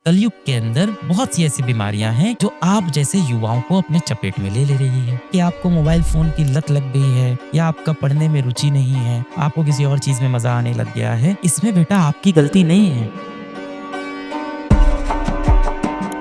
कलयुग के अंदर बहुत सी ऐसी बीमारियां हैं जो आप जैसे युवाओं को अपने चपेट में ले रही है कि आपको मोबाइल फोन की लत लग गई है या आपका पढ़ने में रुचि नहीं है, आपको किसी और चीज में मजा आने लग गया है। इसमें बेटा आपकी गलती नहीं है।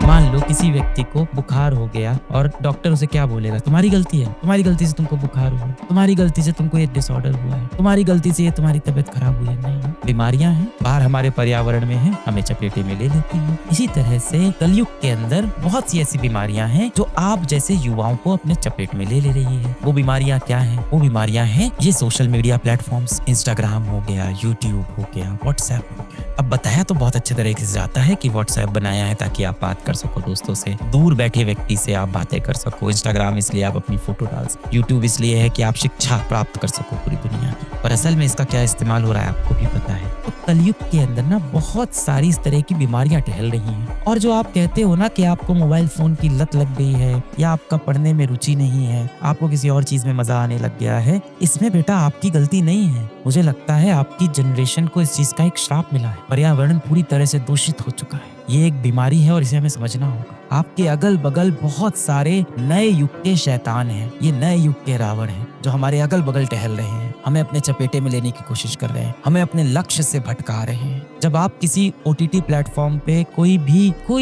मान लो किसी व्यक्ति को बुखार हो गया और डॉक्टर उसे क्या बोलेगा, तुम्हारी गलती है, तुम्हारी गलती से तुमको बुखार हुआ, तुम्हारी गलती से तुमको ये डिसऑर्डर हुआ है, तुम्हारी गलती से ये तुम्हारी तबीयत खराब हुई है। नहीं, बीमारियां हैं, बाहर हमारे पर्यावरण में है, हमें चपेटे में ले लेती हैं। इसी तरह से कलयुग के अंदर बहुत सी ऐसी बीमारियां हैं जो आप जैसे युवाओं को अपने चपेट में ले रही है। वो बीमारियां क्या हैं? वो बीमारियां हैं ये सोशल मीडिया प्लेटफॉर्म्स, इंस्टाग्राम हो गया, यूट्यूब हो गया, व्हाट्सएप हो गया। अब बताया तो बहुत अच्छे तरीके से जाता है कि व्हाट्सएप बनाया है ताकि आप बात कर सको दोस्तों से, दूर बैठे व्यक्ति से आप बातें कर सको। इंस्टाग्राम इसलिए आप अपनी फोटो डाल सको, यूट्यूब इसलिए है कि आप शिक्षा प्राप्त कर सको पूरी दुनिया की। पर असल में इसका क्या इस्तेमाल हो रहा है आपको भी पता है। तो कलयुग के अंदर ना बहुत सारी इस तरह की बीमारियां टहल रही हैं। और जो आप कहते हो ना कि आपको मोबाइल फोन की लत लग गई है या आपका पढ़ने में रुचि नहीं है, आपको किसी और चीज में मजा आने लग गया है, इसमें बेटा आपकी गलती नहीं है। मुझे लगता है आपकी जनरेशन को इस चीज का एक श्राप मिला है। पर्यावरण पूरी तरह से दूषित हो चुका है। ये एक बीमारी है और इसे हमें समझना होगा। आपके अगल बगल बहुत सारे नए युग के शैतान हैं, ये नए युग के रावण हैं जो हमारे अगल बगल टहल रहे हैं, हमें अपने चपेटे में लेने की कोशिश कर रहे हैं, हमें अपने लक्ष्य से भटका रहे हैं। जब आप किसी OTT प्लेटफॉर्म पे कोई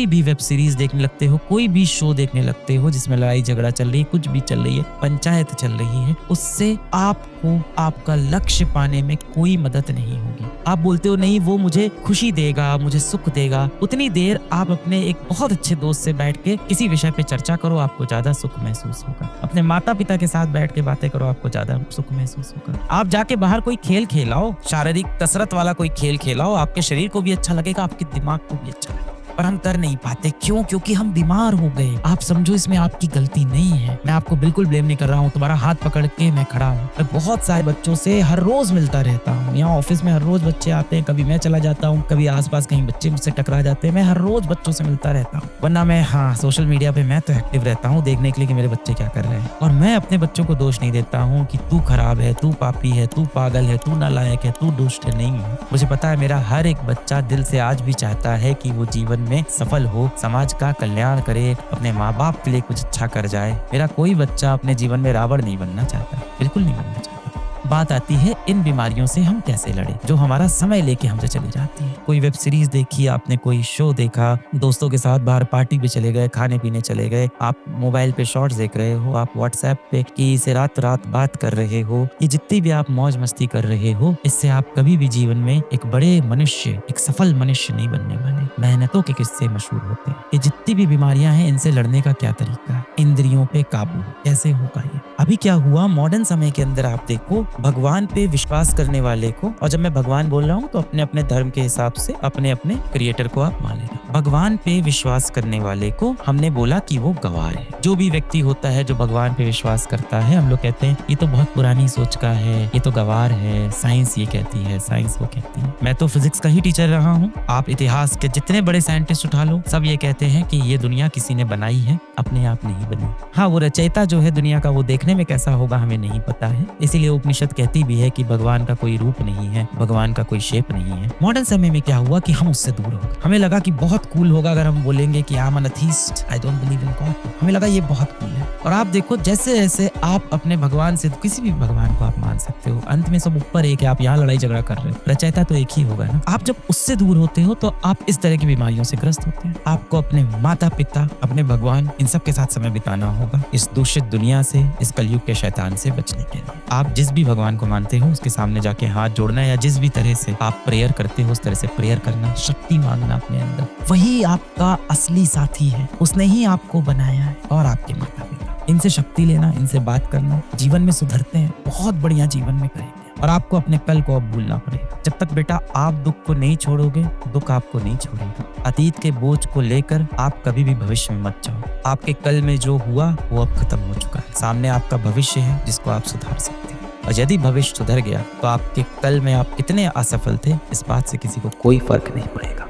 भी वेब सीरीज देखने लगते हो, कोई भी शो देखने लगते हो जिसमें लड़ाई झगड़ा चल रही है, कुछ भी चल रही है, पंचायत चल रही है, उससे आपको आपका लक्ष्य पाने में कोई मदद नहीं होगी। आप बोलते हो नहीं वो मुझे खुशी देगा, मुझे सुख देगा। उतनी देर आप अपने एक बहुत अच्छे दोस्त से बैठ के किसी विषय पे चर्चा करो, आपको ज्यादा सुख महसूस होगा। अपने माता पिता के साथ बैठ के बातें करो, आपको ज्यादा सुख महसूस होगा। आप जाके बाहर कोई खेल खेलाओ, शारीरिक कसरत वाला कोई खेल खेलाओ, आपके शरीर को भी अच्छा लगेगा, आपके दिमाग को भी अच्छा लगेगा। पर हम कर नहीं पाते, क्यों? क्योंकि हम बीमार हो गए। आप समझो इसमें आपकी गलती नहीं है। मैं आपको बिल्कुल ब्लेम नहीं कर रहा हूँ, तुम्हारा हाथ पकड़ के मैं खड़ा हूँ। मैं बहुत सारे बच्चों से हर रोज मिलता रहता हूँ। यहाँ ऑफिस में हर रोज बच्चे आते हैं, कभी मैं चला जाता हूँ, कभी आसपास कहीं बच्चे मुझसे टकरा जाते हैं। मैं हर रोज बच्चों से मिलता रहता हूँ। वरना मैं सोशल मीडिया पे मैं तो एक्टिव रहता हूँ देखने के लिए कि मेरे बच्चे क्या कर रहे हैं। और मैं अपने बच्चों को दोष नहीं देता हूँ कि तू खराब है, तू पापी है, तू पागल है, तू नालायक है, तू दुष्ट है। नहीं है, मुझे पता है मेरा हर एक बच्चा दिल से आज भी चाहता है कि वो जीवन में सफल हो, समाज का कल्याण करे, अपने माँ बाप के लिए कुछ अच्छा कर जाए। मेरा कोई बच्चा अपने जीवन में रावण नहीं बनना चाहता, बिल्कुल नहीं बनना चाहता। बात आती है इन बीमारियों से हम कैसे लड़े जो हमारा समय लेके हमसे चली जाती है। कोई वेब सीरीज देखी आपने, कोई शो देखा, दोस्तों के साथ बाहर पार्टी पे चले गए, खाने पीने चले गए, आप मोबाइल पे शॉर्ट्स देख रहे हो, आप व्हाट्सएप पे की से रात बात कर रहे हो, ये जितनी भी आप मौज मस्ती कर रहे हो, इससे आप कभी भी जीवन में एक बड़े मनुष्य, एक सफल मनुष्य नहीं बनने वाले। मेहनतों के किस्से मशहूर होते हैं। ये जितनी भी बीमारियां हैं, इनसे लड़ने का क्या तरीका है? इंद्रियों पे काबू कैसे होगा? ये अभी क्या हुआ मॉडर्न समय के अंदर, आप देखो भगवान पे विश्वास करने वाले को, और जब मैं भगवान बोल रहा हूँ तो अपने अपने धर्म के हिसाब से अपने अपने क्रिएटर को आप मान लेना। भगवान पे विश्वास करने वाले को हमने बोला कि वो गवार है। जो भी व्यक्ति होता है जो भगवान पे विश्वास करता है, हम लोग कहते हैं ये तो बहुत पुरानी सोच का है, ये तो गवार है, साइंस ये कहती है, साइंस वो कहती है। मैं तो फिजिक्स का ही टीचर रहा हूँ। आप इतिहास के जितने बड़े साइंटिस्ट उठा लो, सब ये कहते हैं कि ये दुनिया किसी ने बनाई है, अपने आप नहीं बनी। हाँ, वो रचयिता जो है दुनिया का, वो देखने में कैसा होगा हमें नहीं पता है। इसीलिए उपनिषद कहती भी है कि भगवान का कोई रूप नहीं है, भगवान का कोई शेप नहीं है। मॉडर्न समय में क्या हुआ कि हम उससे दूर हो गए। हमें लगा कि बहुत कूल होगा अगर हम बोलेंगे कि I am N atheist, I don't believe in God. हमें लगा ये बहुत कूल है। और आप देखो जैसे जैसे आप अपने भगवान से, किसी भी भगवान को आप मान सकते हो, अंत में सब ऊपर एक है। आप यहाँ लड़ाई झगड़ा कर रहे हो, रचयिता तो एक ही होगा ना। आप जब उससे दूर होते हो तो आप इस तरह की बीमारियों से ग्रस्त होते हैं। आपको अपने माता पिता, अपने भगवान, इन सब के साथ समय बिताना होगा इस दूषित दुनिया से, इस कलयुग के शैतान से बचने के लिए। आप जिस भी भगवान को मानते हो उसके सामने जाके हाथ जोड़ना, या जिस भी तरह से आप प्रेयर करते हो उस तरह से प्रेयर करना, शक्ति मांगना अपने अंदर। वही आपका असली साथी है, उसने ही आपको बनाया है। और आपके माता पिता, इनसे शक्ति लेना, इनसे बात करना, जीवन में सुधरते हैं, बहुत बढ़िया जीवन में करेंगे। और आपको अपने कल को अब भूलना पड़ेगा। जब तक बेटा आप दुख को नहीं छोड़ोगे, दुख आपको नहीं छोड़ेगा। अतीत के बोझ को लेकर आप कभी भी भविष्य में मत जाओ। आपके कल में जो हुआ वो अब खत्म हो चुका है। सामने आपका भविष्य है जिसको आप सुधार सकते हैं। और यदि भविष्य सुधर गया तो आपके कल में आप कितने असफल थे, इस बात से किसी को कोई फर्क नहीं पड़ेगा।